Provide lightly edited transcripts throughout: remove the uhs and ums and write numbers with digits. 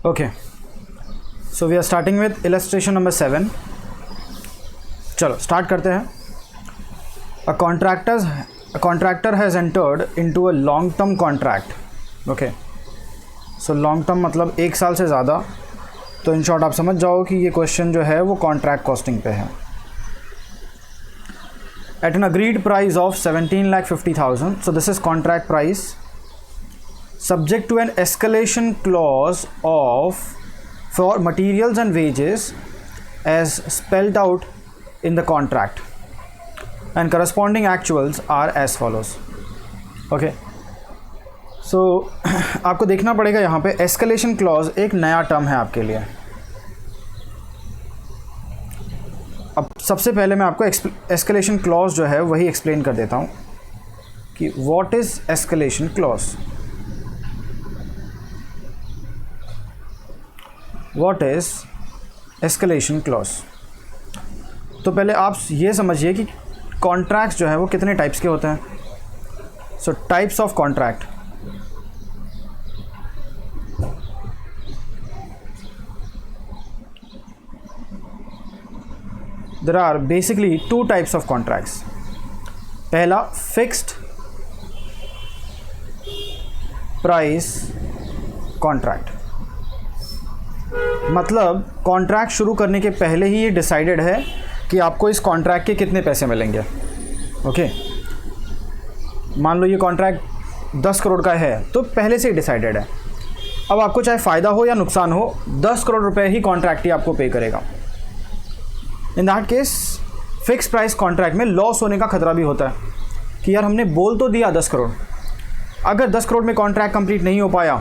Okay, so we are starting with illustration number 7. चलो start करते हैं. A contractor has entered into a long term contract. Okay, so long term मतलब 1 साल से ज़्यादा. तो इन शॉर्ट आप समझ जाओ कि ये क्वेश्चन जो है वो कॉन्ट्रैक्ट कॉस्टिंग पे है. At an agreed price of 17,50,000, so this is contract price, subject to an escalation clause of for materials and wages as spelled out in the contract, and corresponding actuals are as follows. Okay, so आपको देखना पड़ेगा यहाँ पे escalation clause एक नया term है आपके लिए. अब सबसे पहले मैं आपको एस्केलेशन क्लॉज जो है वही एक्सप्लेन कर देता हूँ कि what is escalation clause. What is escalation clause. तो पहले आप ये समझिए कि कॉन्ट्रैक्ट्स जो है वो कितने टाइप्स के होते हैं. सो types of contract. There are basically 2 types of contracts. पहला fixed price contract, मतलब कॉन्ट्रैक्ट शुरू करने के पहले ही ये डिसाइडेड है कि आपको इस कॉन्ट्रैक्ट के कितने पैसे मिलेंगे. ओके, मान लो ये कॉन्ट्रैक्ट 10 करोड़ का है तो पहले से ही डिसाइडेड है. अब आपको चाहे फ़ायदा हो या नुकसान हो 10 करोड़ रुपए ही कॉन्ट्रैक्ट ही आपको पे करेगा. In that case fix price contract में लॉस होने का खतरा भी होता है कि यार हमने बोल तो दिया 10 करोड़, अगर 10 करोड़ में कॉन्ट्रैक्ट कंप्लीट नहीं हो पाया,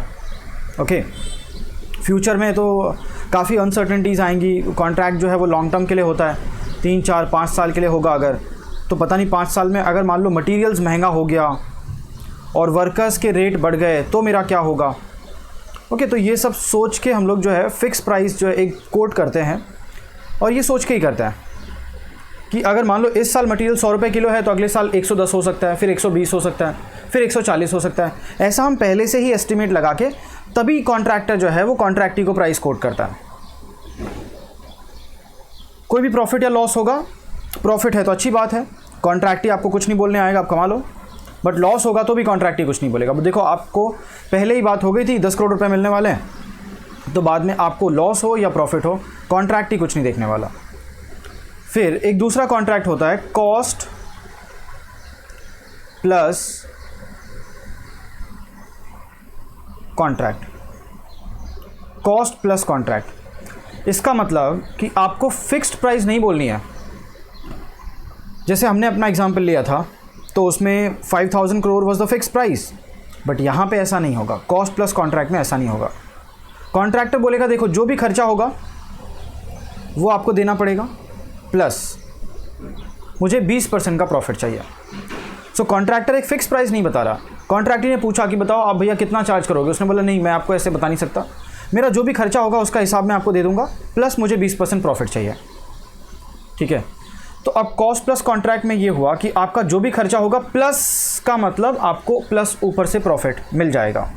ओके, फ्यूचर में तो काफ़ी अनसर्टेनिटीज़ आएंगी. कॉन्ट्रैक्ट जो है वो लॉन्ग टर्म के लिए होता है, 3, 4, 5 साल के लिए होगा. अगर तो पता नहीं 5 साल में अगर मान लो मटीरियल्स महंगा हो गया और वर्कर्स के रेट बढ़ गए तो मेरा क्या होगा. ओके, तो ये सब सोच के हम लोग जो है फ़िक्स प्राइस जो है एक कोट करते हैं और ये सोच के ही करते हैं कि अगर मान लो इस साल मटेरियल 100 रुपये किलो है तो अगले साल 110 हो सकता है, फिर 120 हो सकता है, फिर 140 हो सकता है. ऐसा हम पहले से ही एस्टिमेट लगा के तभी कॉन्ट्रैक्टर जो है वो कॉन्ट्रैक्टी को प्राइस कोट करता है. कोई भी प्रॉफिट या लॉस होगा, प्रॉफिट है तो अच्छी बात है, कॉन्ट्रैक्टी आपको कुछ नहीं बोलने आएगा, आप कमा लो. बट लॉस होगा तो भी कॉन्ट्रैक्टी कुछ नहीं बोलेगा. देखो आपको पहले ही बात हो गई थी 10 करोड़ रुपये मिलने वाले हैं, तो बाद में आपको लॉस हो या प्रॉफिट हो कॉन्ट्रैक्ट ही कुछ नहीं देखने वाला. फिर एक दूसरा कॉन्ट्रैक्ट होता है cost plus contract. Cost plus contract, इसका मतलब कि आपको फिक्स्ड प्राइस नहीं बोलनी है. जैसे हमने अपना एग्जांपल लिया था तो उसमें 5000 crore was the fixed price, but यहाँ पे ऐसा नहीं होगा. कॉस्ट प्लस कॉन्ट्रैक्ट में ऐसा नहीं होगा. कॉन्ट्रैक्टर बोलेगा देखो जो भी खर्चा होगा वो आपको देना पड़ेगा, प्लस मुझे 20% का प्रॉफिट चाहिए. सो कॉन्ट्रैक्टर एक फ़िक्स प्राइस नहीं बता रहा. कॉन्ट्रैक्टर ने पूछा कि बताओ आप भैया कितना चार्ज करोगे. उसने बोला नहीं मैं आपको ऐसे बता नहीं सकता, मेरा जो भी खर्चा होगा उसका हिसाब मैं आपको दे दूंगा, प्लस मुझे 20% प्रॉफिट चाहिए. ठीक है, तो अब कॉस्ट प्लस कॉन्ट्रैक्ट में ये हुआ कि आपका जो भी खर्चा होगा प्लस का मतलब आपको प्लस ऊपर से प्रॉफिट मिल जाएगा.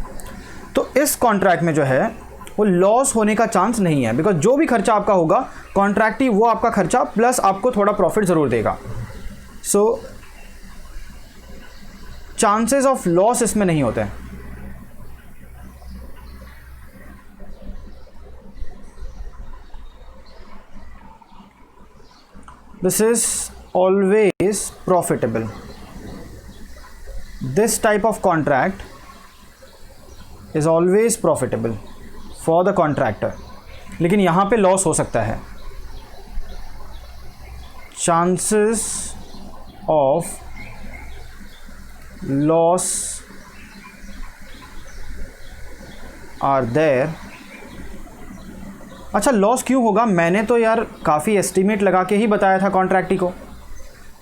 तो इस कॉन्ट्रैक्ट में जो है वो लॉस होने का चांस नहीं है, बिकॉज जो भी खर्चा आपका होगा कॉन्ट्रैक्टी वो आपका खर्चा प्लस आपको थोड़ा प्रॉफिट ज़रूर देगा. सो चांसेस ऑफ लॉस इसमें नहीं होते हैं. This is always profitable. This type of contract is always profitable for the contractor. लेकिन यहाँ पे लॉस हो सकता है. Chances of loss are there. अच्छा, लॉस क्यों होगा? मैंने तो यार काफ़ी एस्टीमेट लगा के ही बताया था कॉन्ट्रैक्टी को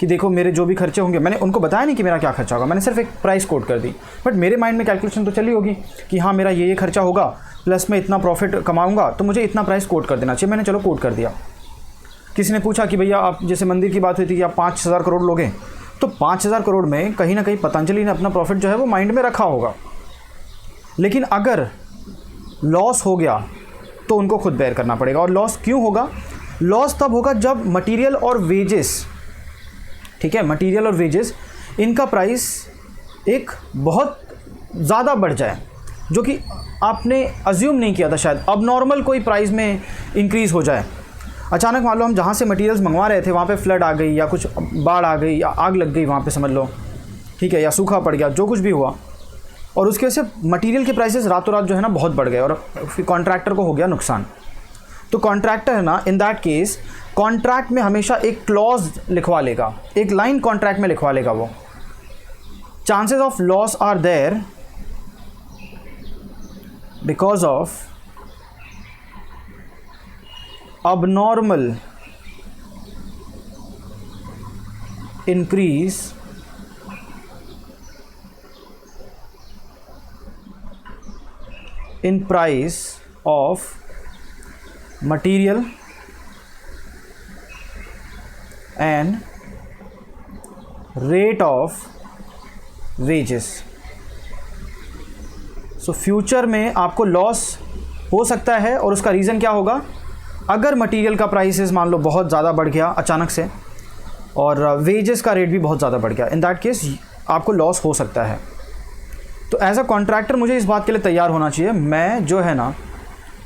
कि देखो मेरे जो भी खर्चे होंगे, मैंने उनको बताया नहीं कि मेरा क्या खर्चा होगा, मैंने सिर्फ एक प्राइस कोट कर दी. बट मेरे माइंड में कैलकुलेशन तो चली होगी कि हाँ मेरा ये खर्चा होगा प्लस मैं इतना प्रॉफिट कमाऊंगा तो मुझे इतना प्राइस कोट कर देना चाहिए. मैंने चलो कोट कर दिया. किसी ने पूछा कि भैया आप, जैसे मंदिर की बात हुई थी कि आप 5000 करोड़ लोगे, तो 5000 करोड़ में कहीं ना कहीं पतंजलि ने अपना प्रॉफिट जो है वो माइंड में रखा होगा. लेकिन अगर लॉस हो गया तो उनको खुद बेयर करना पड़ेगा। और लॉस क्यों होगा? लॉस तब होगा जब मटेरियल और वेजेस, ठीक है, मटेरियल और वेजेस इनका प्राइस एक बहुत ज़्यादा बढ़ जाए, जो कि आपने अज्यूम नहीं किया था शायद। अब नॉर्मल कोई प्राइस में इंक्रीज़ हो जाए, अचानक मान लो हम जहाँ से मटेरियल्स मंगवा रहे थे वहाँ पे फ्लड आ गई, या कुछ बाढ़ आ गई, या आग लग गई वहाँ पे समझ लो, ठीक है, या सूखा पड़ गया, जो कुछ भी हुआ, और उसकी वजह से मटेरियल के प्राइसेस रातों रात जो है ना बहुत बढ़ गए, और फिर कॉन्ट्रैक्टर को हो गया नुकसान। तो कॉन्ट्रैक्टर है ना, इन दैट केस कॉन्ट्रैक्ट में हमेशा एक क्लॉज लिखवा लेगा, एक लाइन कॉन्ट्रैक्ट में लिखवा लेगा वो, chances of loss are there because of abnormal increase in price of material and rate of wages। So future में आपको लॉस हो सकता है, और उसका रीज़न क्या होगा? अगर मटेरियल का प्राइसेस मान लो बहुत ज़्यादा बढ़ गया अचानक से, और वेजेस का रेट भी बहुत ज़्यादा बढ़ गया, इन दैट केस आपको लॉस हो सकता है। तो एज अ कॉन्ट्रैक्टर मुझे इस बात के लिए तैयार होना चाहिए। मैं जो है ना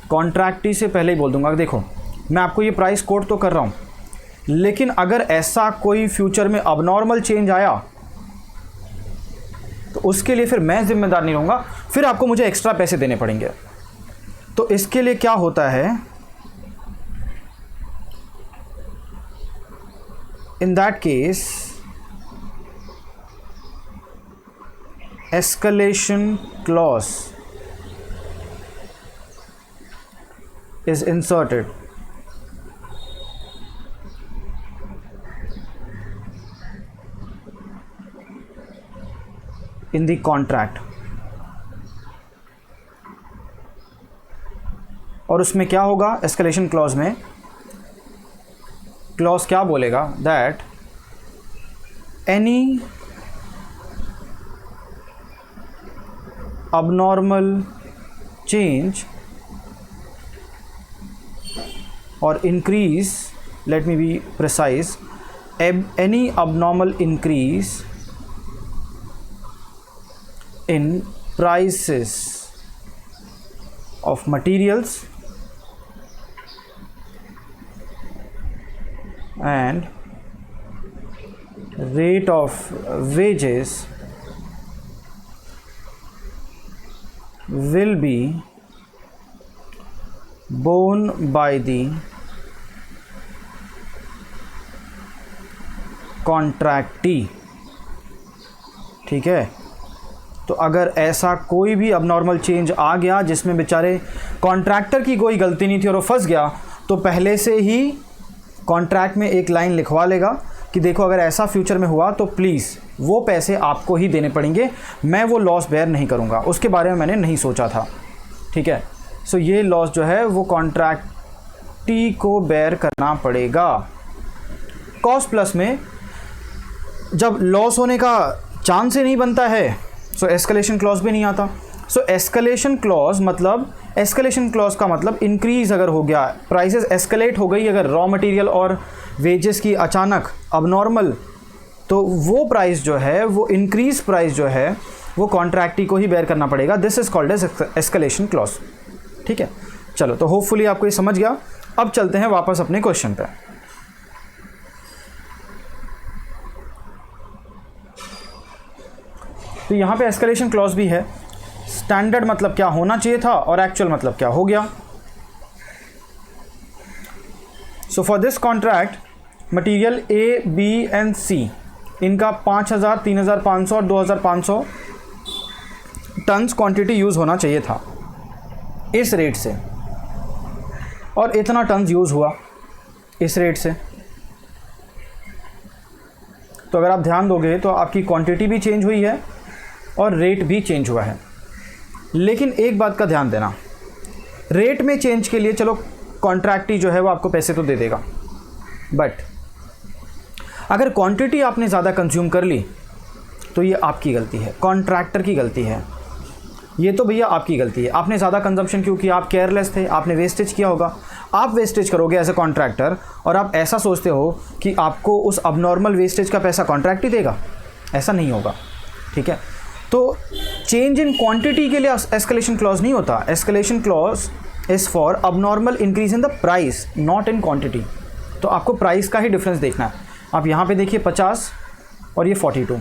कॉन्ट्रैक्टी से पहले ही बोल दूंगा, देखो मैं आपको ये प्राइस कोट तो कर रहा हूँ, लेकिन अगर ऐसा कोई फ्यूचर में अबनॉर्मल चेंज आया तो उसके लिए फिर मैं जिम्मेदार नहीं रहूँगा, फिर आपको मुझे एक्स्ट्रा पैसे देने पड़ेंगे। तो इसके लिए क्या होता है, in that case escalation clause is inserted in the contract। और उसमें क्या होगा, escalation clause में क्लॉज क्या बोलेगा, that any abnormal change or increase, let me be precise, any abnormal increase in prices of materials and rate of wages will be borne by the contractee। ठीक है, तो अगर ऐसा कोई भी अबनॉर्मल चेंज आ गया जिसमें बेचारे कॉन्ट्रैक्टर की कोई गलती नहीं थी और वो फंस गया, तो पहले से ही कॉन्ट्रैक्ट में एक लाइन लिखवा लेगा कि देखो अगर ऐसा फ्यूचर में हुआ तो प्लीज़ वो पैसे आपको ही देने पड़ेंगे, मैं वो लॉस बेयर नहीं करूँगा। उसके बारे में मैंने नहीं सोचा था, ठीक है। सो ये लॉस जो है वो कॉन्ट्रैक्टी को बेयर करना पड़ेगा। कॉस्ट प्लस में जब लॉस होने का चांस ही नहीं बनता है, सो एस्केलेशन क्लॉज भी नहीं आता। सो एस्केलेशन क्लॉज मतलब, एस्केलेशन क्लॉज का मतलब इंक्रीज़ अगर हो गया, प्राइसेस एस्केलेट हो गई अगर रॉ मटेरियल और वेजेस की अचानक अबनॉर्मल, तो वो प्राइस जो है, वो इंक्रीज प्राइस जो है वो कॉन्ट्रैक्टी को ही बेयर करना पड़ेगा। This is called as escalation clause. ठीक है, चलो तो होपफुली आपको ये समझ गया। अब चलते हैं वापस अपने क्वेश्चन पे। तो यहाँ पे एस्केलेशन क्लॉज भी है। स्टैंडर्ड मतलब क्या होना चाहिए था और एक्चुअल मतलब क्या हो गया। So for this contract material A, B and C, इनका 5000, 3500 और 2500 टन्स क्वांटिटी यूज़ होना चाहिए था इस रेट से, और इतना टन्स यूज़ हुआ इस रेट से। तो अगर आप ध्यान दोगे तो आपकी क्वांटिटी भी चेंज हुई है और रेट भी चेंज हुआ है। लेकिन एक बात का ध्यान देना, रेट में चेंज के लिए चलो कॉन्ट्रैक्टी जो है वो आपको पैसे तो दे देगा, बट अगर क्वांटिटी आपने ज़्यादा कंज्यूम कर ली तो ये आपकी गलती है, कॉन्ट्रैक्टर की गलती है। ये तो भैया आपकी गलती है, आपने ज़्यादा कंजम्पशन क्यों किया, आप केयरलेस थे, आपने वेस्टेज किया होगा। आप वेस्टेज करोगे एज ए कॉन्ट्रैक्टर और आप ऐसा सोचते हो कि आपको उस अबनॉर्मल वेस्टेज का पैसा कॉन्ट्रैक्ट ही देगा, ऐसा नहीं होगा, ठीक है। तो चेंज इन क्वांटिटी के लिए एस्केलेशन क्लॉज नहीं होता, escalation clause is for abnormal increase in the price, not in quantity. तो आपको प्राइस का ही डिफरेंस देखना है। आप यहाँ पे देखिए 50 और ये 42,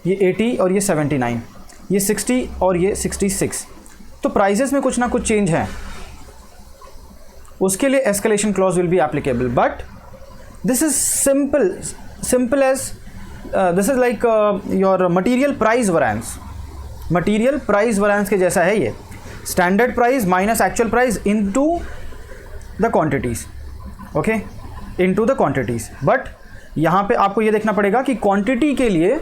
ये 80 और ये 79, ये 60 और ये 66, तो प्राइजेस में कुछ ना कुछ चेंज है, उसके लिए escalation clause will be applicable. But this is simple as this is like your material price variance, material price variance के जैसा है ये, standard price minus actual price into the quantities, okay, into the quantities. But यहाँ पे आपको ये देखना पड़ेगा कि क्वांटिटी के लिए,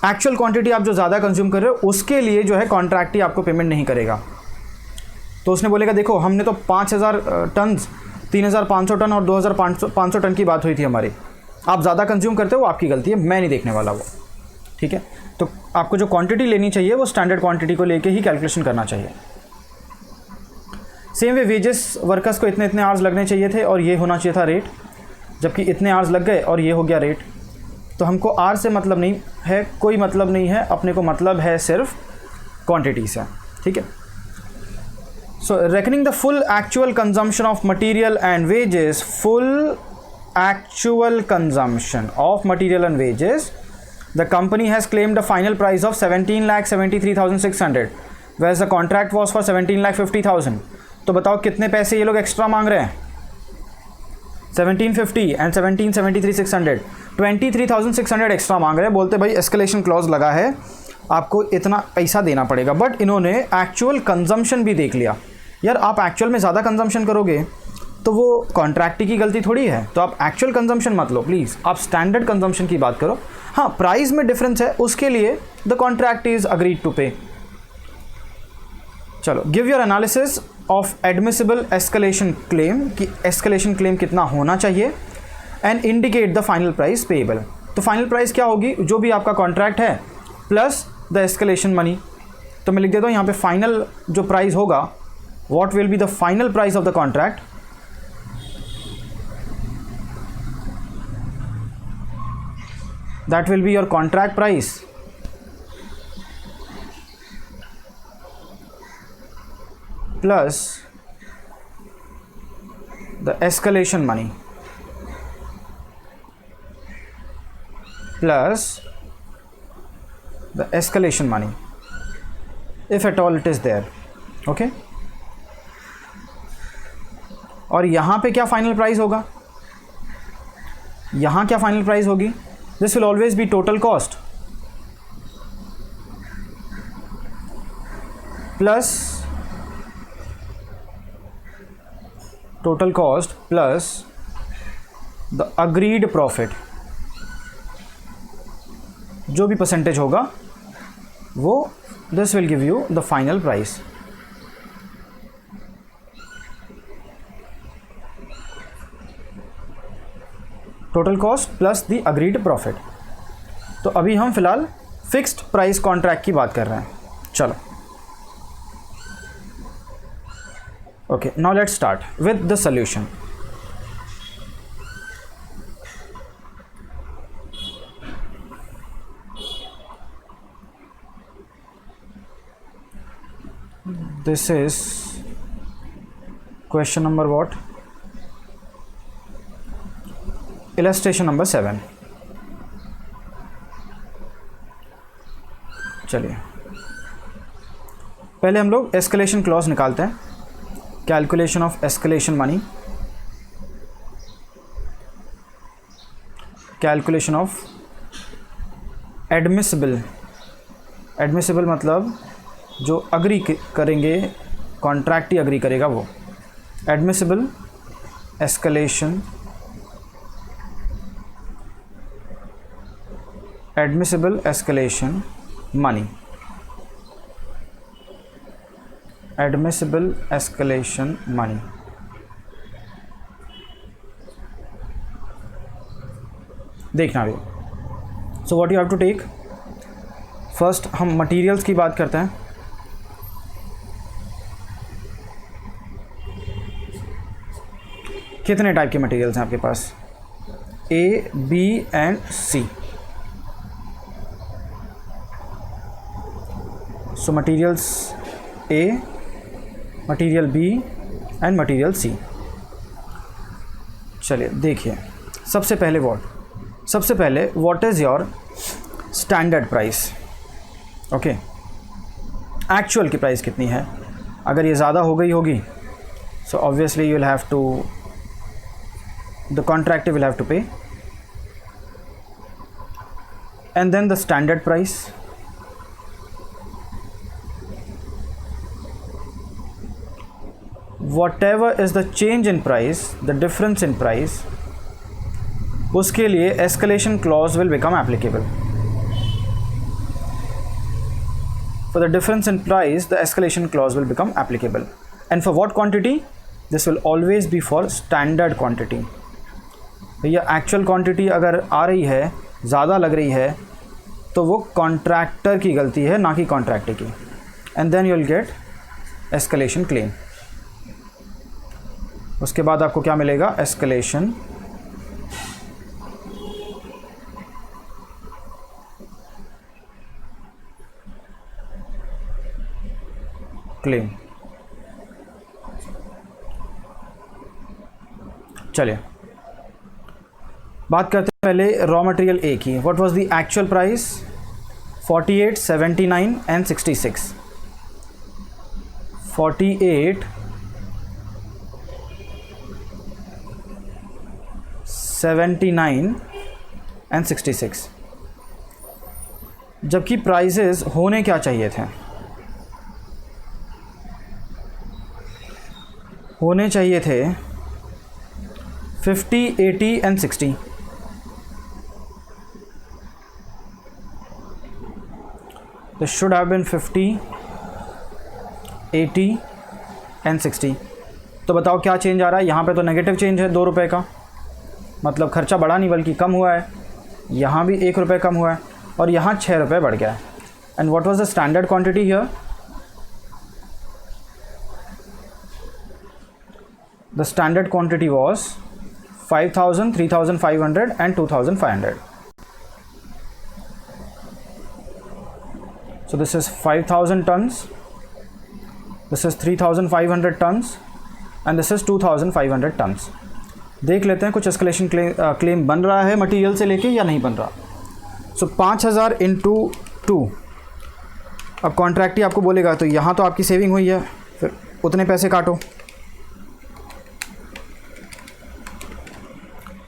एक्चुअल क्वांटिटी आप जो ज़्यादा कंज्यूम कर रहे हो उसके लिए जो है कॉन्ट्रैक्ट ही आपको पेमेंट नहीं करेगा। तो उसने बोलेगा देखो हमने तो 5000 टन, 3500 टन और 2500 टन की बात हुई थी हमारी, आप ज़्यादा कंज्यूम करते हो, आपकी गलती है, मैं नहीं देखने वाला वो, ठीक है। तो आपको जो क्वांटिटी लेनी चाहिए वो स्टैंडर्ड क्वांटिटी को लेके ही कैलकुलेशन करना चाहिए। सेम वे वेजेस, वर्कर्स को इतने इतने आवर्स लगने चाहिए थे और ये होना चाहिए था रेट, जबकि इतने आवर्स लग गए और ये हो गया रेट। तो हमको आर से मतलब नहीं है, कोई मतलब नहीं है, अपने को मतलब है सिर्फ क्वांटिटी से, ठीक है। So reckoning the full actual consumption of material and wages, full actual consumption of material and wages, the company has claimed a final price of 17,73,600 whereas the contract was for 17,50,000। तो बताओ कितने पैसे ये लोग extra मांग रहे हैं, 1750 and 17,73,600, 23,600 extra मांग रहे हैं। बोलते भाई एस्केलेशन क्लॉज लगा है, आपको इतना पैसा देना पड़ेगा। बट इन्होंने एक्चुअल कंजम्पशन भी देख लिया, यार आप एक्चुअल में ज़्यादा कंजम्पशन करोगे तो वो कॉन्ट्रैक्ट की गलती थोड़ी है, तो आप एक्चुअल कंजम्पशन मत लो प्लीज़, आप स्टैंडर्ड कंजम्पशन की बात करो। हाँ, प्राइस में डिफरेंस है, उसके लिए the contract is agreed to pay. चलो, give your analysis of admissible escalation claim, कि एस्केलेशन क्लेम कितना होना चाहिए, and indicate the final price payable. तो फाइनल प्राइस क्या होगी, जो भी आपका कॉन्ट्रैक्ट है प्लस द एस्केलेशन मनी। तो मैं लिख देता हूँ यहाँ पे फाइनल जो प्राइस होगा, what will be the final price of the contract, that will be your contract price plus the escalation money plus the escalation money if at all it is there, okay। और यहाँ पे क्या final price होगा, यहाँ क्या final price होगी, this will always be total cost plus total cost plus the agreed profit, जो भी परसेंटेज होगा वो, this will give you the final price. Total cost plus the agreed profit. तो अभी हम फिलहाल फिक्स्ड प्राइस कॉन्ट्रैक्ट की बात कर रहे हैं। चलो, okay, now let's start with the solution। this is question number what, illustration number 7। चलिए पहले हम लोग एस्केलेशन क्लॉज निकालते हैं। Calculation of escalation money, calculation of admissible, admissible मतलब जो अग्री करेंगे, कॉन्ट्रैक्ट ही अग्री करेगा वो, admissible escalation, admissible escalation money, admissible escalation money. देखना भी, so what you have to take, first हम मटेरियल्स की बात करते हैं। कितने टाइप के मटेरियल्स हैं आपके पास? A, B and C. So materials A, material B and material C. चलिए देखिए, सबसे पहले what is your standard price. Okay, actual की प्राइस कितनी है? अगर ये ज़्यादा हो गई होगी, so obviously you will have to, the contractor will have to pay. And then the standard price. whatever is the change in price, the difference in price, उसके लिए escalation clause will become applicable. For the difference in price, the escalation clause will become applicable. And for what quantity? This will always be for standard quantity. भैया actual quantity अगर आ रही है, ज़्यादा लग रही है, तो वो कॉन्ट्रैक्टर की गलती है, ना कि कॉन्ट्रैक्टर की. And then you will get escalation claim. उसके बाद आपको क्या मिलेगा? Escalation claim. चलिए बात करते हैं पहले रॉ मटेरियल ए की. What was the actual price? 48, 79 and 66. 48, 79 and 66. जबकि प्राइजेस होने क्या चाहिए थे? होने चाहिए थे 50, 80 and 60. This should have been 50, 80 and 60. तो बताओ क्या चेंज आ रहा है? यहाँ पे तो नेगेटिव चेंज है 2 रुपये का, मतलब खर्चा बढ़ा नहीं बल्कि कम हुआ है. यहाँ भी 1 रुपये कम हुआ है और यहाँ 6 रुपये बढ़ गया है. And what was the standard quantity here? The standard quantity was 5000, 3500 and 2500. So this is 5000 tons, this is 3500 tons and this is 2500 tons. देख लेते हैं कुछ एस्केलेशन क्लेम बन रहा है मटेरियल से लेके या नहीं बन रहा. सो 5000 इंटू 2. अब कॉन्ट्रैक्टी आपको बोलेगा तो यहाँ तो आपकी सेविंग हुई है, फिर उतने पैसे काटो.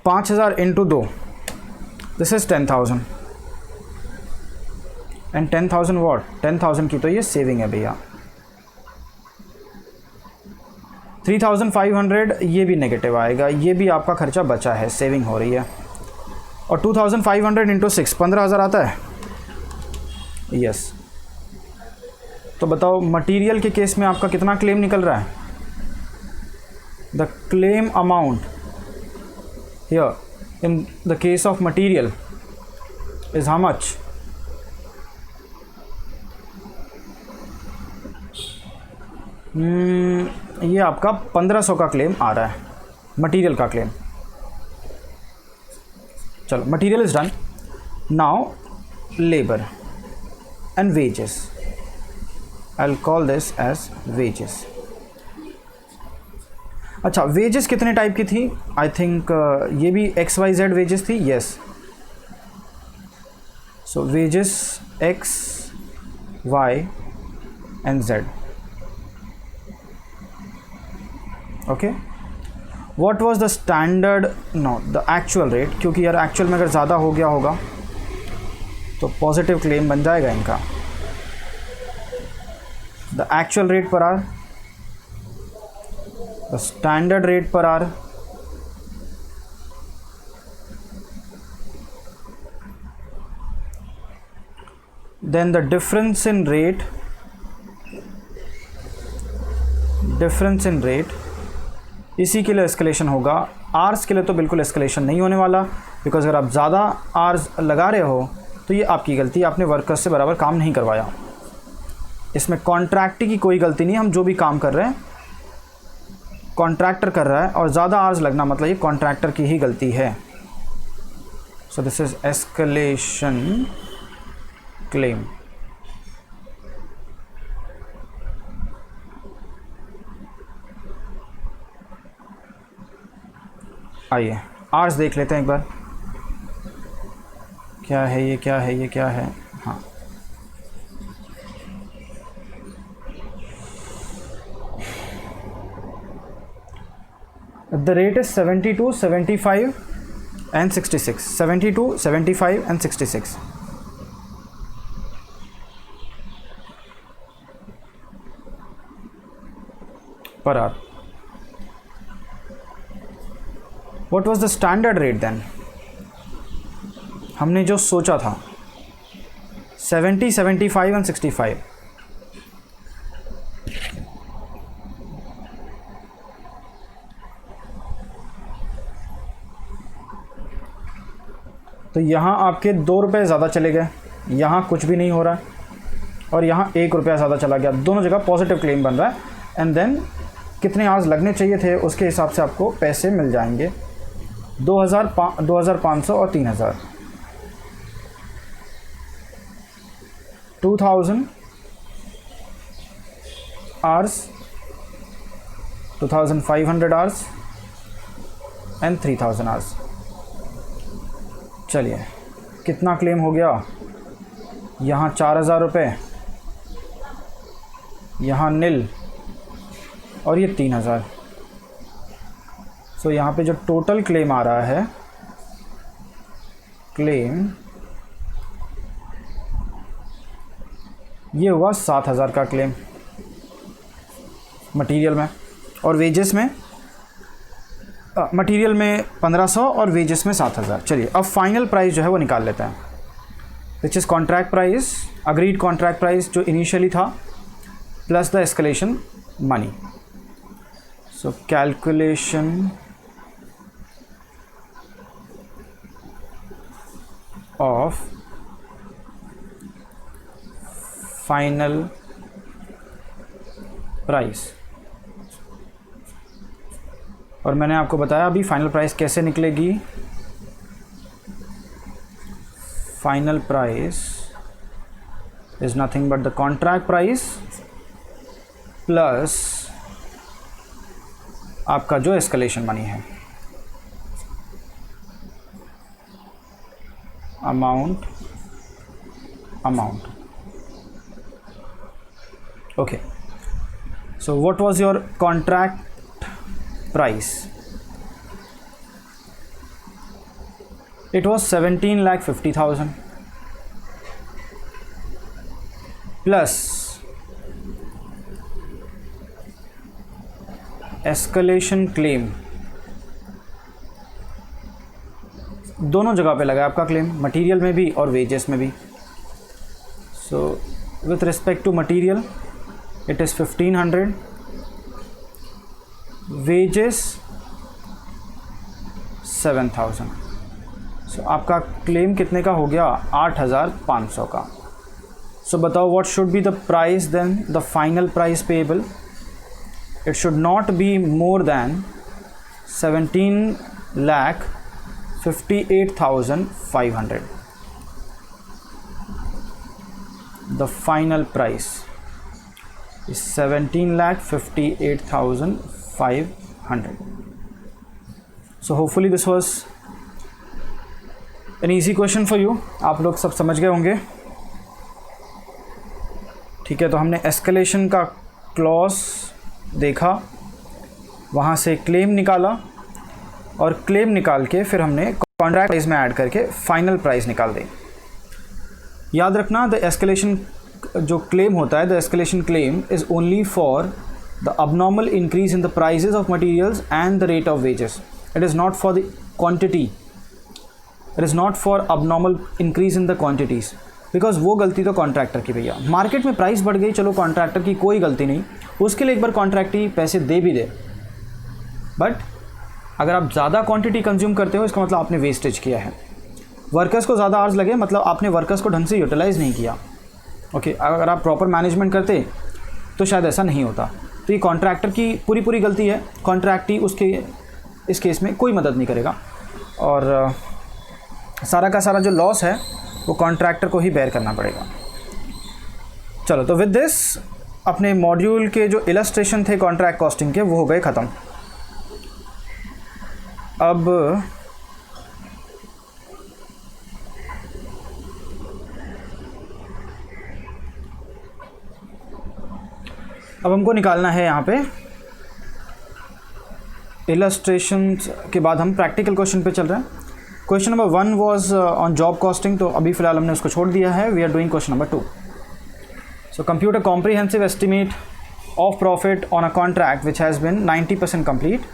5000 into 2, this is 10,000 and 10,000 what? 10,000 की तो ये सेविंग है भैया. 3500 ये भी नेगेटिव आएगा, ये भी आपका खर्चा बचा है, सेविंग हो रही है. और 2500 इंटू 6, 15,000 आता है. यस. तो बताओ मटेरियल के केस में आपका कितना क्लेम निकल रहा है? The claim amount here in the case of material is how much? ये आपका 1500 का क्लेम आ रहा है, मटेरियल का क्लेम. चलो material is done. Now labour and wages. I will call this as wages. अच्छा, वेजेस कितने टाइप की थी? आई थिंक ये भी XYZ वेजेस थी. Yes. So wages X, Y and Z. Okay. What was the standard, no the actual rate, क्योंकि यार actual में अगर ज़्यादा हो गया होगा तो पॉजिटिव क्लेम बन जाएगा इनका. The actual rate per R, the standard rate per R, then the difference in rate, इसी के लिए एस्केलेशन होगा. आर्स के लिए तो बिल्कुल एस्केलेशन नहीं होने वाला, बिकॉज अगर आप ज़्यादा आर्स लगा रहे हो तो ये आपकी गलती, आपने वर्कर्स से बराबर काम नहीं करवाया. इसमें कॉन्ट्रैक्ट की कोई गलती नहीं, हम जो भी काम कर रहे हैं कॉन्ट्रैक्टर कर रहा है और ज़्यादा आवर्स लगना मतलब ये कॉन्ट्रैक्टर की ही गलती है। So this is escalation claim. आइए आवर्स देख लेते हैं एक बार, क्या है ये, क्या है ये, क्या है। हाँ, the rate is 72, 75 and 66, 72, 75 and 66 per hour. What was the standard rate then? हमने जो सोचा था 70, 75 and 65। तो यहाँ आपके 2 रुपये ज़्यादा चले गए, यहाँ कुछ भी नहीं हो रहा और यहाँ 1 रुपया ज़्यादा चला गया। दोनों जगह पॉजिटिव क्लेम बन रहा है। एंड देन कितने आवर्स लगने चाहिए थे उसके हिसाब से आपको पैसे मिल जाएंगे, 2500 और 3000। 2000 आवर्स, 2500 आवर्स एंड 3000 आवर्स। चलिए कितना क्लेम हो गया, यहाँ 4000 रुपये, यहाँ नील और ये 3000। सो यहाँ पे जो टोटल क्लेम आ रहा है, क्लेम ये हुआ 7000 का क्लेम मटेरियल में, और वेजेस में मटेरियल में 1500 और वेजेस में 7000। चलिए अब फाइनल प्राइस जो है वो निकाल लेते हैं, which is contract price, agreed contract price जो इनिशियली था, plus the escalation money. So calculation of final price. और मैंने आपको बताया अभी फाइनल प्राइस कैसे निकलेगी। Final price is nothing but the contract price plus आपका जो एस्केलेशन मनी है, amount. Okay, so what was your contract price? It was 17,50,000 plus escalation claim। दोनों जगह पे लगा आपका क्लेम, मटेरियल में भी और वेजेस में भी। So with respect to material it is 1500, wages 7000। So आपका क्लेम कितने का हो गया, 8500 का। सो बताओ what should be the price then, the final price payable. It should not be more than 17,58,500। The final price is 17,58,500। So hopefully this was an easy question for you। आप लोग सब समझ गए होंगे। ठीक है, तो हमने एस्केलेशन का क्लॉज देखा, वहाँ से क्लेम निकाला और क्लेम निकाल के फिर हमने कॉन्ट्रैक्ट प्राइस में ऐड करके फाइनल प्राइस निकाल दी। याद रखना, द एस्केलेशन जो क्लेम होता है, the escalation claim is only for the abnormal increase in the prices of materials and the rate of wages. It is not for the quantity. It is not for abnormal increase in the quantities. Because वो गलती तो contractor की भैया, market में price बढ़ गई, चलो contractor की कोई गलती नहीं, उसके लिए एक बार कॉन्ट्रैक्टी पैसे दे भी दे, बट अगर आप ज़्यादा क्वांटिटी कंज्यूम करते हो इसका मतलब आपने वेस्टेज किया है। वर्कर्स को ज़्यादा आवर्स लगे मतलब आपने वर्कर्स को ढंग से यूटिलाइज़ नहीं किया। ओके, अगर आप प्रॉपर मैनेजमेंट करते तो शायद ऐसा नहीं होता। तो ये कॉन्ट्रैक्टर की पूरी गलती है, कॉन्ट्रैक्टी उसके इस केस में कोई मदद नहीं करेगा, और सारा का सारा जो लॉस है वो कॉन्ट्रैक्टर को ही बेयर करना पड़ेगा। चलो, तो विद दिस अपने मॉड्यूल के जो इलस्ट्रेशन थे कॉन्ट्रैक्ट कॉस्टिंग के वो हो गए ख़त्म। अब हमको निकालना है यहाँ पे इलस्ट्रेशन के बाद हम प्रैक्टिकल क्वेश्चन पे चल रहे हैं। Question number 1 was on job costing, तो अभी फ़िलहाल हमने उसको छोड़ दिया है। We are doing question number 2। So compute a comprehensive estimate of profit on a contract which has been 90% complete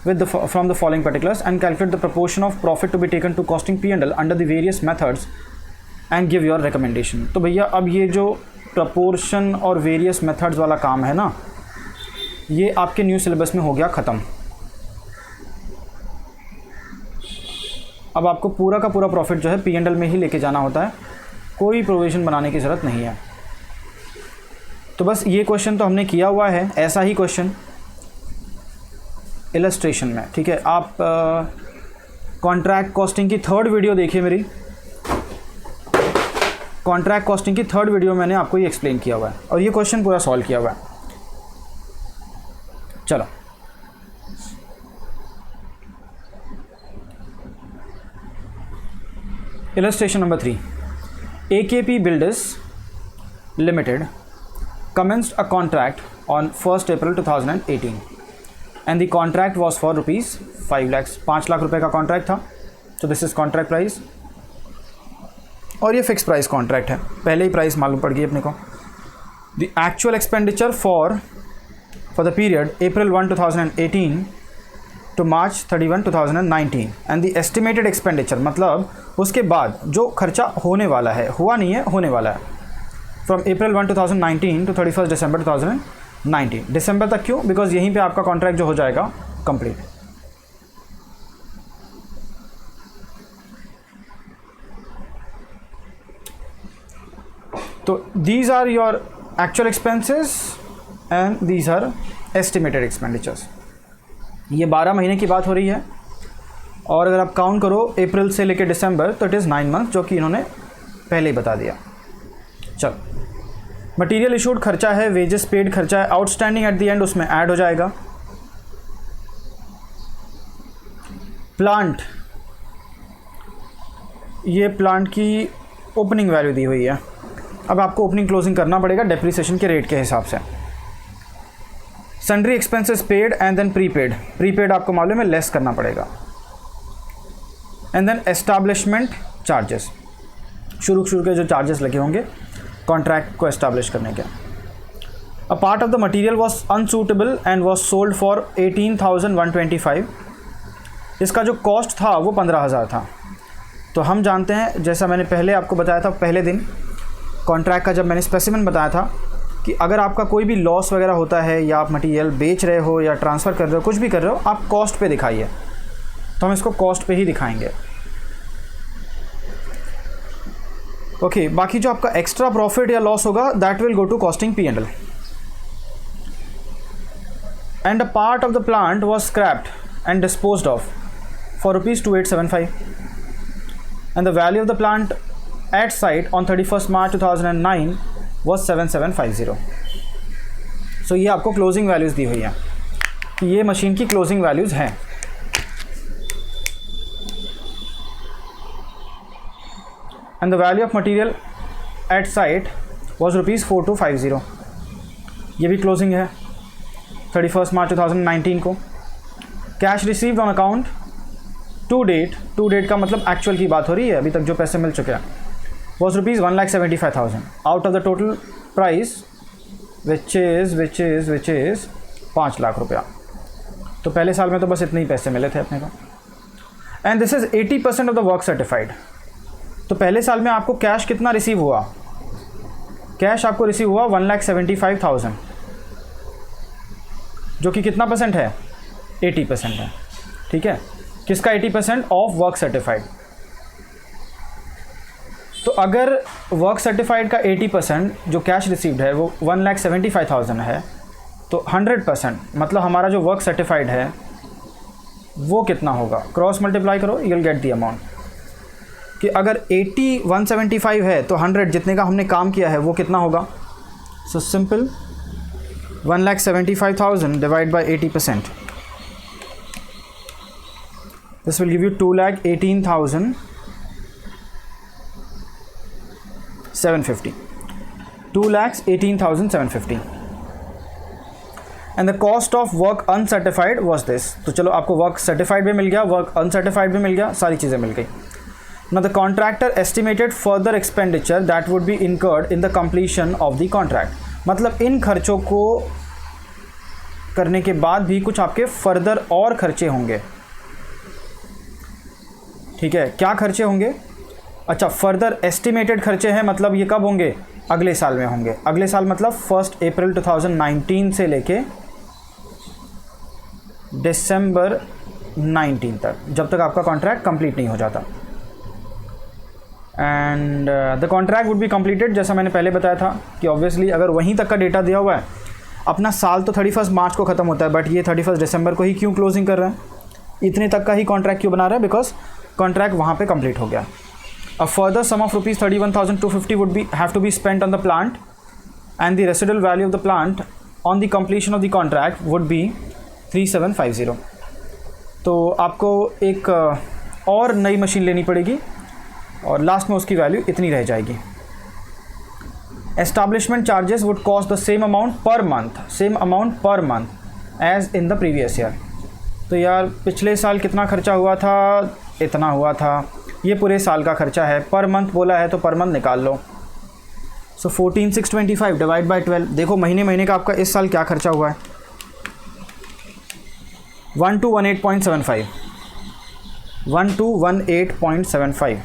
with from the following particulars and calculate the proportion of profit to be taken to costing P&L under the various methods and give your recommendation। तो भैया अब ये जो proportion और various methods वाला काम है ना, ये आपके न्यू सिलेबस में हो गया ख़त्म। अब आपको पूरा का पूरा प्रॉफिट जो है P&L में ही लेके जाना होता है, कोई प्रोविज़न बनाने की ज़रूरत नहीं है। तो बस ये क्वेश्चन तो हमने किया हुआ है, ऐसा ही क्वेश्चन इलस्ट्रेशन में, ठीक है। आप कॉन्ट्रैक्ट कॉस्टिंग की 3rd वीडियो देखिए मेरी, कॉन्ट्रैक्ट कॉस्टिंग की 3rd वीडियो मैंने आपको ये एक्सप्लेन किया हुआ है और ये क्वेश्चन पूरा सॉल्व किया हुआ है। चलो, illustration number 3। AKP Builders Limited commenced a contract on 1st April 2018 and the contract was for rupees 5 lakhs। 5 lakh रुपए का कॉन्ट्रैक्ट था। तो दिस इज़ कॉन्ट्रैक्ट प्राइस और ये फिक्स प्राइस कॉन्ट्रैक्ट है, पहले ही प्राइस मालूम पड़ गई अपने को। The actual expenditure for the period April 1, 2018 to March 31, 2019 and the estimated expenditure, मतलब उसके बाद जो खर्चा होने वाला है, हुआ नहीं है, होने वाला है, फ्रॉम April 1, 2019 टू 31 December 2019। दिसंबर तक क्यों? बिकॉज यहीं पे आपका कॉन्ट्रैक्ट जो हो जाएगा कंप्लीट। तो these are your actual expenses and these are estimated expenditures. ये 12 महीने की बात हो रही है और अगर आप काउंट करो अप्रैल से लेकर दिसंबर तो इट इज़ 9 मंथ, जो कि इन्होंने पहले ही बता दिया। चलो, मटेरियल इशूड खर्चा है, वेजेस पेड खर्चा है, आउटस्टैंडिंग एट द एंड उसमें ऐड हो जाएगा। प्लांट, ये प्लांट की ओपनिंग वैल्यू दी हुई है। अब आपको ओपनिंग क्लोजिंग करना पड़ेगा डेप्रिसिएशन के रेट के हिसाब से। Sundry expenses paid and then prepaid, prepaid आपको मालूम है लेस करना पड़ेगा। एंड देन एस्टैब्लिशमेंट चार्जेस, शुरू के जो चार्जेस लगे होंगे कॉन्ट्रैक्ट को एस्टैब्लिश करने के। अ part of the material was unsuitable and was sold for 18,125। इसका जो कॉस्ट था वो 15,000 था। तो हम जानते हैं, जैसा मैंने पहले आपको बताया था पहले दिन कॉन्ट्रैक्ट का जब मैंने स्पेसिमेन बताया था, कि अगर आपका कोई भी लॉस वगैरह होता है या आप मटेरियल बेच रहे हो या ट्रांसफ़र कर रहे हो, कुछ भी कर रहे हो, आप कॉस्ट पे दिखाइए। तो हम इसको कॉस्ट पे ही दिखाएंगे। ओके, बाकी जो आपका एक्स्ट्रा प्रॉफिट या लॉस होगा that will go to costing P&L। And a part of the plant was scrapped and disposed of for rupees 2875 and the value of the plant at site on 31 March 2009 was 7750। So ये आपको closing values दी हुई हैं कि ये machine की closing values हैं। And the value of material at site was rupees 4250। ये भी क्लोजिंग है 31 March 2019 को। Cash received on account to date का मतलब एक्चुअल की बात हो रही है, अभी तक जो पैसे मिल चुके हैं, was rupees 1,75,000 out of the total price which is 5 lakh रुपया। तो पहले साल में तो बस इतने ही पैसे मिले थे अपने को। And this is 80% of the work certified. तो पहले साल में आपको कैश कितना रिसीव हुआ? कैश आपको रिसीव हुआ 1,75,000, जो कि कितना परसेंट है? 80% है। ठीक है, किसका 80%? Of work certified. तो अगर वर्क सर्टिफाइड का 80% जो कैश रिसीव्ड है वो 1,75,000 है, तो 100% मतलब हमारा जो वर्क सर्टिफाइड है वो कितना होगा, क्रॉस मल्टीप्लाई करो, you will get the amount. कि अगर 175 है तो 100 जितने का हमने काम किया है वो कितना होगा। So simple, 1,75,000 divide by 80%, this will give you 2,18,750, 2,18,750 and the cost of work uncertified was this. तो चलो आपको वर्क सर्टिफाइड भी मिल गया, वर्क अनसर्टिफाइड भी मिल गया, सारी चीज़ें मिल गई। Now the contractor estimated further expenditure that would be incurred in the completion of the contract। मतलब इन खर्चों को करने के बाद भी कुछ आपके फर्दर और खर्चे होंगे। ठीक है, क्या खर्चे होंगे? अच्छा, फर्दर एस्टिमेटेड खर्चे हैं, मतलब ये कब होंगे? अगले साल में होंगे। अगले साल मतलब 1 अप्रैल 2019 से लेके दिसंबर 19 तक, जब तक आपका कॉन्ट्रैक्ट कंप्लीट नहीं हो जाता। And the contract would be completed, जैसा मैंने पहले बताया था कि ऑब्वियसली अगर वहीं तक का डेटा दिया हुआ है, अपना साल तो 31 मार्च को ख़त्म होता है, बट ये 31 दिसंबर को ही क्यों क्लोजिंग कर रहे हैं, इतने तक का ही कॉन्ट्रैक्ट क्यों बना रहे हैं? बिकॉज कॉन्ट्रैक्ट वहाँ पे कंप्लीट हो गया। A further sum of rupees 31,250 would be have to be spent on the plant and the residual value of the plant on the completion of the contract would be 3,750। तो आपको एक और नई machine लेनी पड़ेगी और लास्ट में उसकी वैल्यू इतनी रह जाएगी। Establishment charges would cost the same amount per month as in the previous year. तो यार पिछले साल कितना खर्चा हुआ था? इतना हुआ था। ये पूरे साल का खर्चा है, पर मंथ बोला है तो पर मंथ निकाल लो। सो 14,625 डिवाइड बाई 12। देखो महीने महीने का आपका इस साल क्या खर्चा हुआ है, 1218.75, 1218.75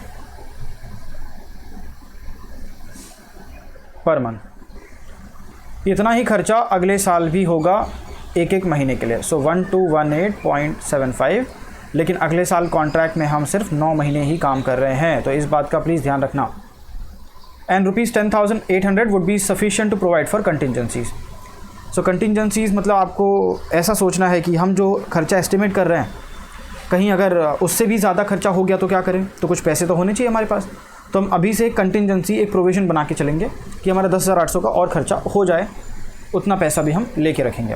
पर मंथ। इतना ही खर्चा अगले साल भी होगा एक एक महीने के लिए। सो 1218.75, लेकिन अगले साल कॉन्ट्रैक्ट में हम सिर्फ 9 महीने ही काम कर रहे हैं, तो इस बात का प्लीज़ ध्यान रखना। And ₹10,800 would be sufficient to provide for contingencies. So contingencies मतलब आपको ऐसा सोचना है कि हम जो खर्चा एस्टिमेट कर रहे हैं, कहीं अगर उससे भी ज़्यादा खर्चा हो गया तो क्या करें? तो कुछ पैसे तो होने चाहिए हमारे पास। तो हम अभी से एक कंटिजेंसी, एक प्रोविज़न बना के चलेंगे कि हमारा 10,800 का और खर्चा हो जाए, उतना पैसा भी हम लेके रखेंगे।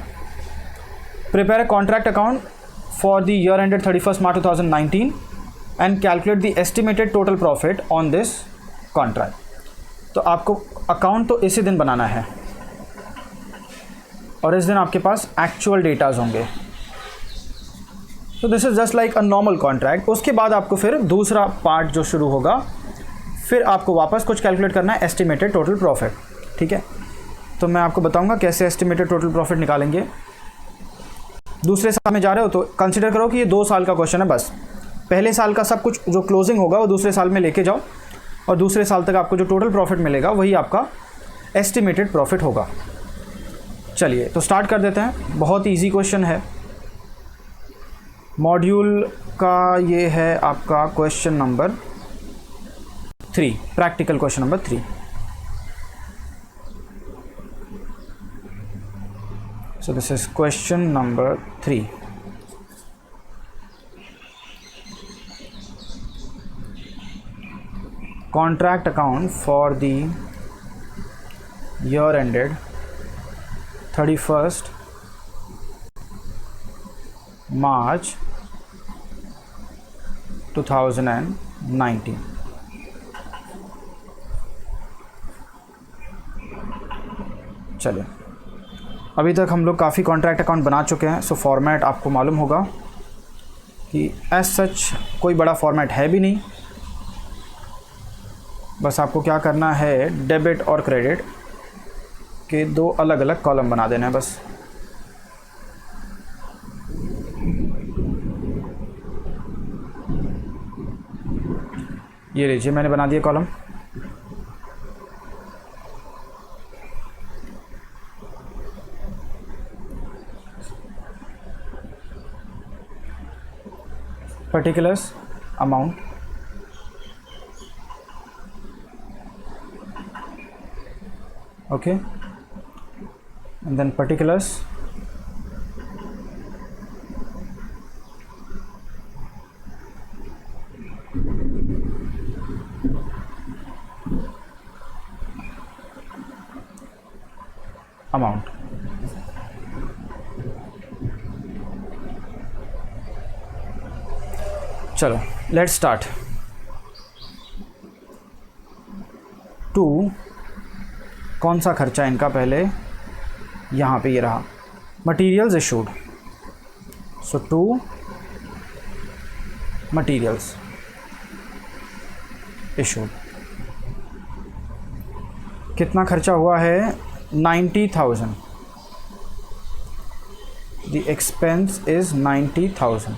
Prepare a contract account for the year ended 31 March 2019 and calculate the estimated total profit on this contract. तो आपको अकाउंट तो इसी दिन बनाना है और इस दिन आपके पास एक्चुअल डेटाज होंगे। तो this is just like a normal contract. उसके बाद आपको फिर दूसरा पार्ट जो शुरू होगा, फिर आपको वापस कुछ कैलकुलेट करना है, एस्टिमेटेड टोटल प्रॉफिट। ठीक है, तो मैं आपको बताऊंगा कैसे एस्टिमेटेड टोटल प्रॉफिट निकालेंगे। दूसरे साल में जा रहे हो तो कंसिडर करो कि ये 2 साल का क्वेश्चन है, बस पहले साल का सब कुछ जो क्लोजिंग होगा वो दूसरे साल में लेके जाओ और दूसरे साल तक आपको जो टोटल प्रॉफिट मिलेगा वही आपका एस्टिमेटेड प्रॉफिट होगा। चलिए तो स्टार्ट कर देते हैं। बहुत ईजी क्वेश्चन है, मॉड्यूल का ये है आपका question number 3, practical question number 3। So this is question number 3. Contract account for the year ended 31st March 2019। चलिए, अभी तक हम लोग काफ़ी कॉन्ट्रैक्ट अकाउंट बना चुके हैं। सो फॉर्मेट आपको मालूम होगा कि एज सच कोई बड़ा फॉर्मेट है भी नहीं, बस आपको क्या करना है, डेबिट और क्रेडिट के 2 अलग अलग कॉलम बना देना है बस। ये लीजिए मैंने बना दिया column. particulars amount, okay, and then particulars चलो लेट्स स्टार्ट। 2 कौन सा खर्चा इनका, पहले यहाँ पे ये रहा materials issued. So 2 materials issued, कितना खर्चा हुआ है 90,000। The expense is 90,000।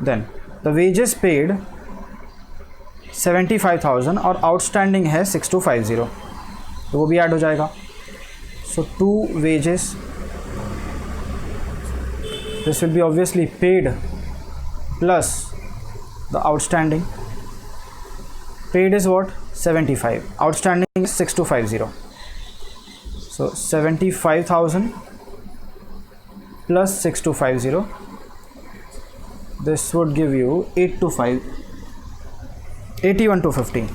Then the wages paid 75,000 और आउटस्टैंडिंग है 6250, तो वो भी ऐड हो जाएगा। सो 2 wages, this will be obviously paid plus the outstanding. Paid is what 75, outstanding is 6250, so 75,000 plus 6250, this would give you 81,250.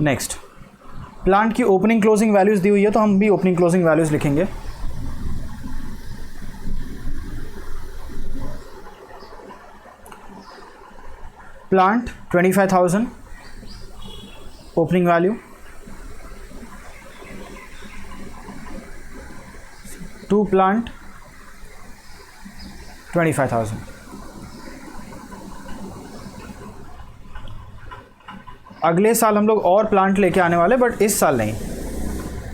Next, plant की opening closing values दी हुई है, तो हम भी ओपनिंग क्लोजिंग वैल्यूज़ लिखेंगे। Plant 25,000 opening value, 2 plant 25,000। अगले साल हम लोग और प्लांट लेके आने वाले, बट इस साल नहीं।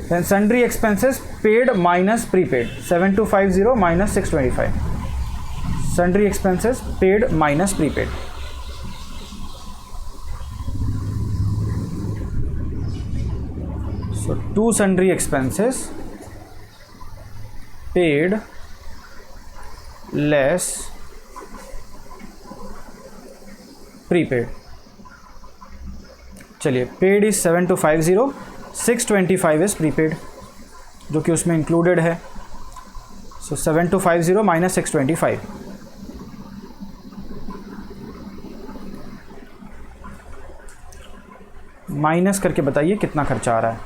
Then sundry expenses paid minus prepaid 7250 minus 625, sundry expenses paid minus prepaid. So 2 sundry expenses paid less prepaid. चलिए, पेड इज 7250, 625 इज प्रीपेड, जो कि उसमें इंक्लूडेड है। सो 7250 माइनस 625, माइनस करके बताइए कितना खर्चा आ रहा है।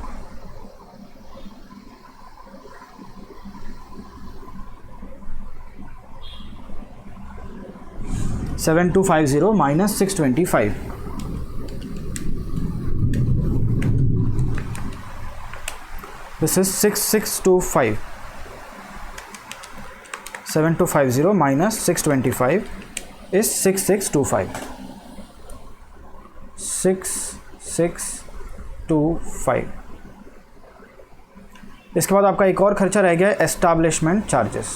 $7250 minus 625, this is 6625. 7250 minus 625 is 6625. 6625. इसके बाद आपका एक और खर्चा रह गया है, establishment charges.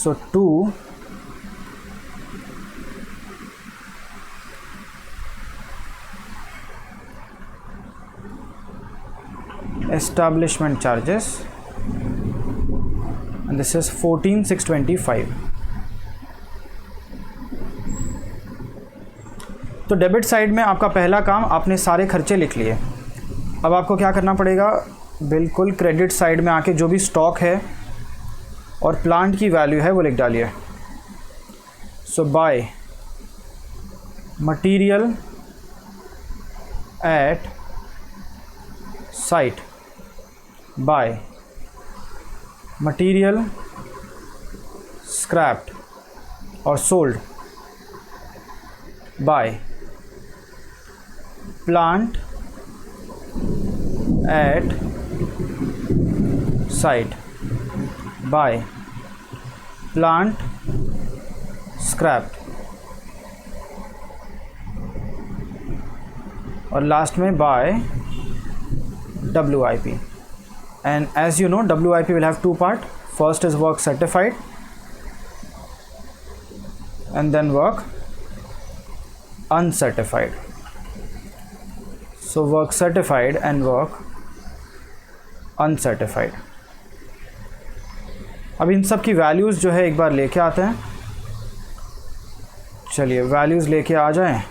So 2 establishment charges and this is 14,625. तो डेबिट साइड में आपका पहला काम, आपने सारे खर्चे लिख लिए। अब आपको क्या करना पड़ेगा, बिल्कुल क्रेडिट साइड में आके जो भी स्टॉक है और प्लांट की वैल्यू है वो लिख डालिए। So by material at site, by material scrapped और sold, by plant at site, by plant scrapped, और लास्ट में by WIP. And as you know, WIP will have 2 parts. First is work certified and then work uncertified. So work certified and work uncertified. अब इन सब की values जो है एक बार लेके आते हैं। चलिए वैल्यूज़ लेके आ जाएं।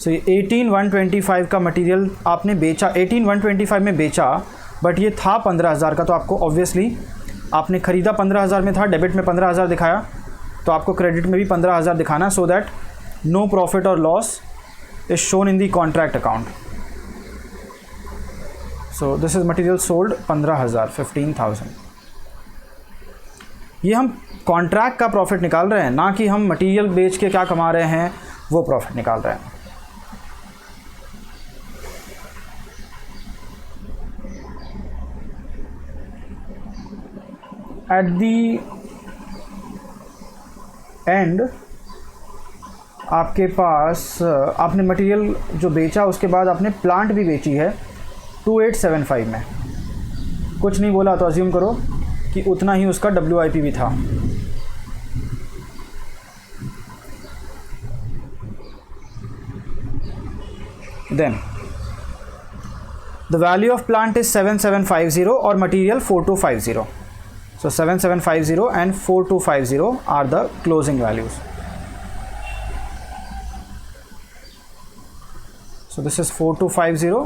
सो ये 18,125 का मटेरियल आपने बेचा, 18,125 में बेचा, बट ये था 15,000 का, तो आपको ऑब्वियसली आपने ख़रीदा 15,000 में था, डेबिट में 15,000 दिखाया, तो आपको क्रेडिट में भी 15,000 दिखाना, सो दैट नो प्रॉफिट और loss is shown in the contract account. So this is material sold 15,000, 15,000. ये हम कॉन्ट्रैक्ट का प्रॉफिट निकाल रहे हैं, ना कि हम मटेरियल बेच के क्या कमा रहे हैं वो प्रॉफिट निकाल रहे हैं. एट दी एंड आपके पास आपने मटेरियल जो बेचा उसके बाद आपने प्लांट भी बेची है 2875 में. कुछ नहीं बोला तो अज्यूम करो कि उतना ही उसका WIP भी था. Then the value of plant is 7750 और material 4250. So 7750 and 4250 are the closing values. So this is 4250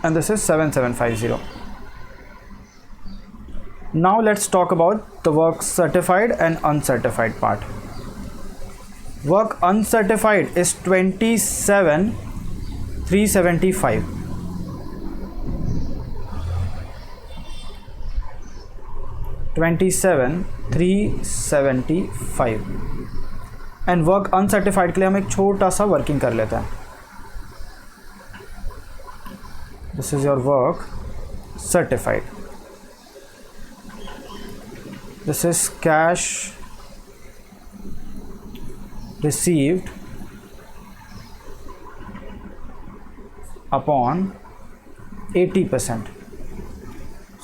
and this is 7750. Now let's talk about the work certified and uncertified part. Work uncertified is 27,375. $27,375 and work uncertified के लिए हम एक छोटा सा working कर लेते हैं. This is your work certified. This is cash received upon 80%.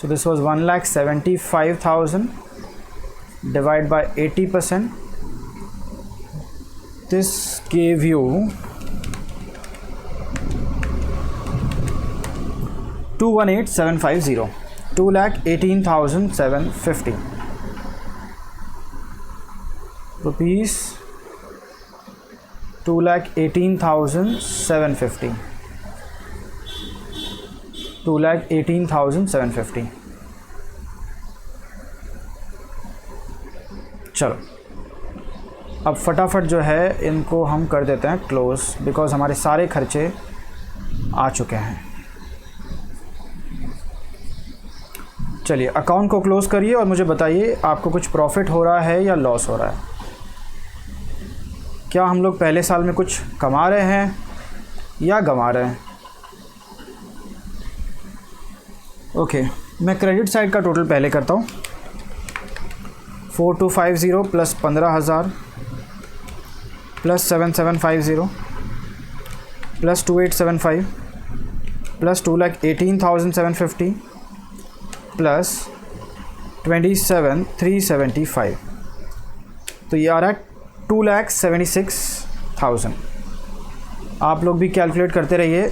So this was 1,75,000 divided by 80%. This gave you 218,750. 2,18,750 rupees. 2,18,750. 2,18,750. चलो अब फटाफट जो है इनको हम कर देते हैं क्लोज, बिकॉज हमारे सारे खर्चे आ चुके हैं. चलिए अकाउंट को क्लोज करिए और मुझे बताइए आपको कुछ प्रॉफिट हो रहा है या लॉस हो रहा है. क्या हम लोग पहले साल में कुछ कमा रहे हैं या गंवा रहे हैं? ओके, मैं क्रेडिट साइड का टोटल पहले करता हूँ. 4250 plus 15,000 plus 7750 plus 2875 plus 2,18,750 plus 27,375. तो ये आ रहा है 2,76,000. आप लोग भी कैलकुलेट करते रहिए.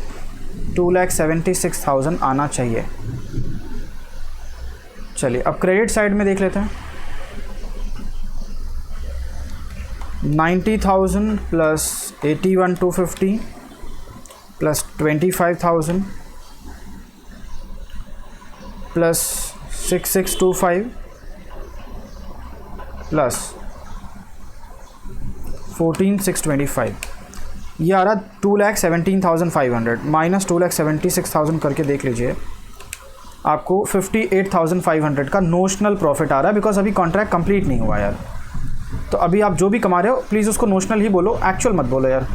2,76,000 आना चाहिए. चलिए अब क्रेडिट साइड में देख लेते हैं. 90,000 प्लस 81,250 प्लस 25,000 प्लस 6,625 प्लस 14,625. ये आ रहा 2,17,500 माइनस 2,76,000 करके देख लीजिए. आपको 58,500 का नोशनल प्रॉफिट आ रहा है, बिकॉज अभी कॉन्ट्रैक्ट कंप्लीट नहीं हुआ यार. तो अभी आप जो भी कमा रहे हो प्लीज़ उसको नोशनल ही बोलो, एक्चुअल मत बोलो यार.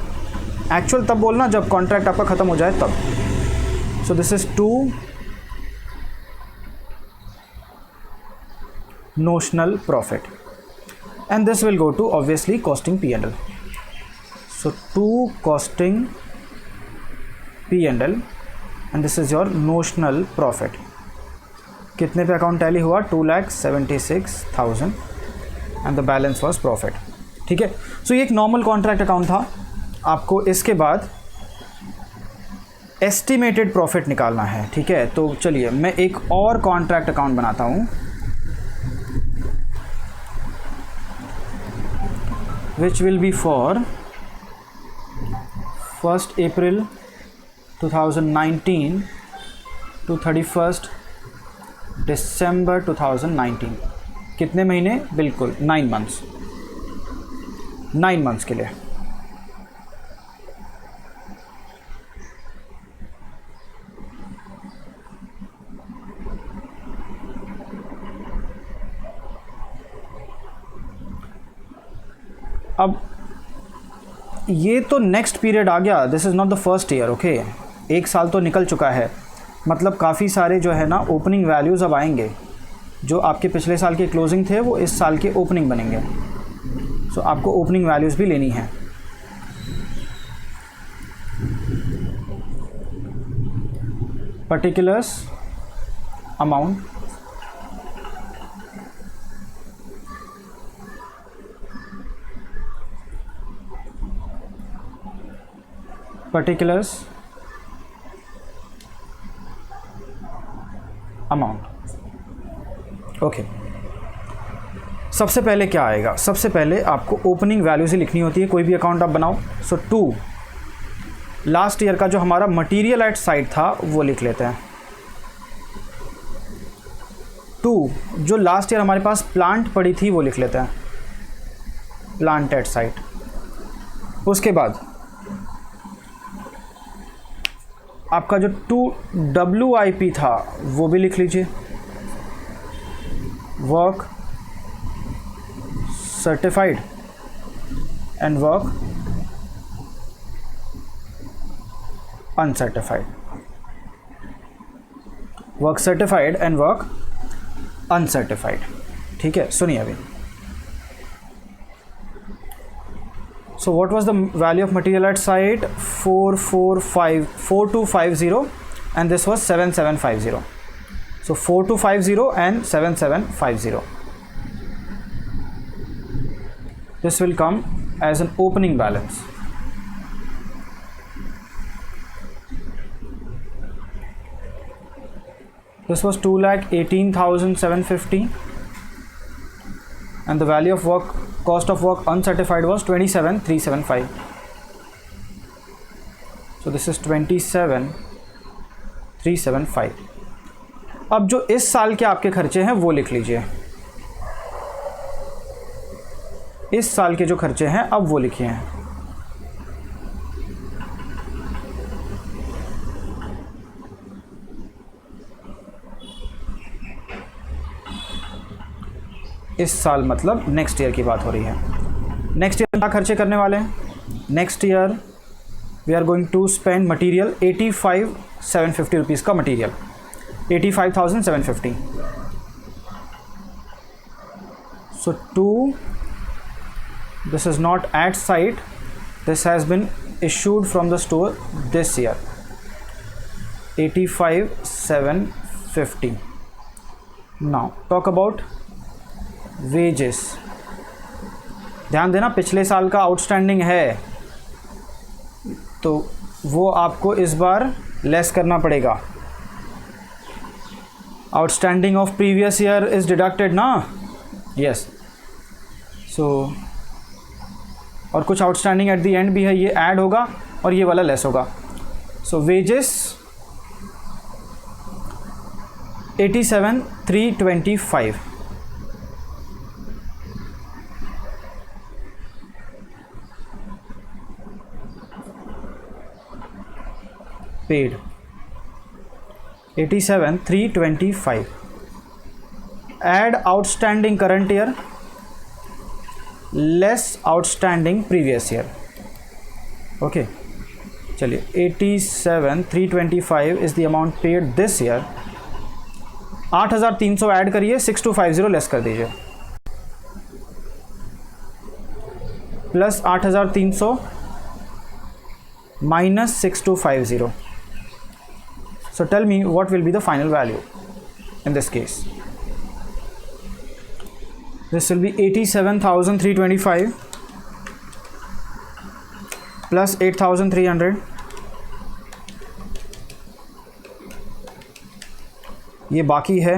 एक्चुअल तब बोलना जब कॉन्ट्रैक्ट आपका ख़त्म हो जाए तब. So this is 2 notional profit, and this will go to obviously costing P&L. So to costing P&L and this is your notional profit. कितने पे अकाउंट टैली हुआ? 2,76,000 and the balance was profit. ठीक है. सो ये एक नॉर्मल कॉन्ट्रैक्ट अकाउंट था. आपको इसके बाद एस्टिमेटेड प्रॉफिट निकालना है. ठीक है, तो चलिए मैं एक और कॉन्ट्रैक्ट अकाउंट बनाता हूँ which will be for 1st April 2019 to 31st December 2019. कितने महीने? बिल्कुल 9 मंथ्स, 9 मंथ्स के लिए। अब ये तो नेक्स्ट पीरियड आ गया, this is not the first year. Okay, 1 साल तो निकल चुका है, मतलब काफ़ी सारे जो है ना ओपनिंग वैल्यूज़ अब आएंगे। जो आपके पिछले साल के क्लोजिंग थे वो इस साल के ओपनिंग बनेंगे। सो आपको ओपनिंग वैल्यूज़ भी लेनी है। Particulars amount, particulars amount. Okay, सबसे पहले क्या आएगा? सबसे पहले आपको ओपनिंग वैल्यूज ही लिखनी होती है, कोई भी अकाउंट आप बनाओ। सो 2 लास्ट ईयर का जो हमारा मटीरियल एट साइट था वो लिख लेते हैं। 2 जो लास्ट ईयर हमारे पास प्लांट पड़ी थी वो लिख लेते हैं, प्लांट एट साइट। उसके बाद आपका जो 2 WIP था वो भी लिख लीजिए, work certified and work uncertified, work certified and work uncertified. ठीक है, सुनिए अभी। So what was the value of material at site? 4250 and this was 7750. So 4250 and 7750. This will come as an opening balance. This was 2,18,750 and the value of work, cost of work uncertified was 27,375. So this is 27,375. अब जो इस साल के आपके खर्चे हैं वो लिख लीजिए। इस साल के जो खर्चे हैं अब वो लिखिए हैं। इस साल मतलब नेक्स्ट ईयर की बात हो रही है। नेक्स्ट ईयर क्या खर्चे करने वाले हैं? Next year we are going to spend material 85,750 rupees का material, 85,750। So 2 this is not at site, this has been issued from the store this year, 85,750. Now talk about wages. ध्यान देना, पिछले साल का आउटस्टैंडिंग है तो वो आपको इस बार लेस करना पड़ेगा। Outstanding of previous year is deducted ना, यस। सो और कुछ आउटस्टैंडिंग एट द एंड भी है, ये ऐड होगा और ये वाला लेस होगा। सो wages 87,325। paid 87,325. Add outstanding current year less outstanding previous year. Okay, चलिए 87,325 is the amount paid this year. 8,300 add करिए, 6,250 लेस कर दीजिए, plus 8,300 minus 6,250. So tell me what will be the final value in this case. This will be 87,325 plus 8,300 ये बाकी है।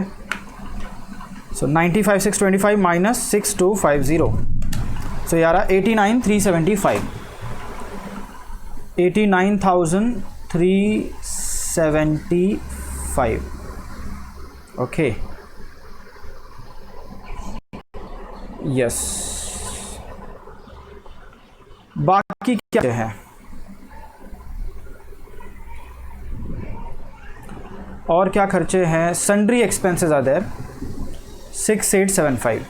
So 95,625 minus 6,250, so ये आ रहा 89,375, 89,375. Okay, yes, बाकी क्या है? और क्या खर्चे हैं? Sundry expenses are there 6875।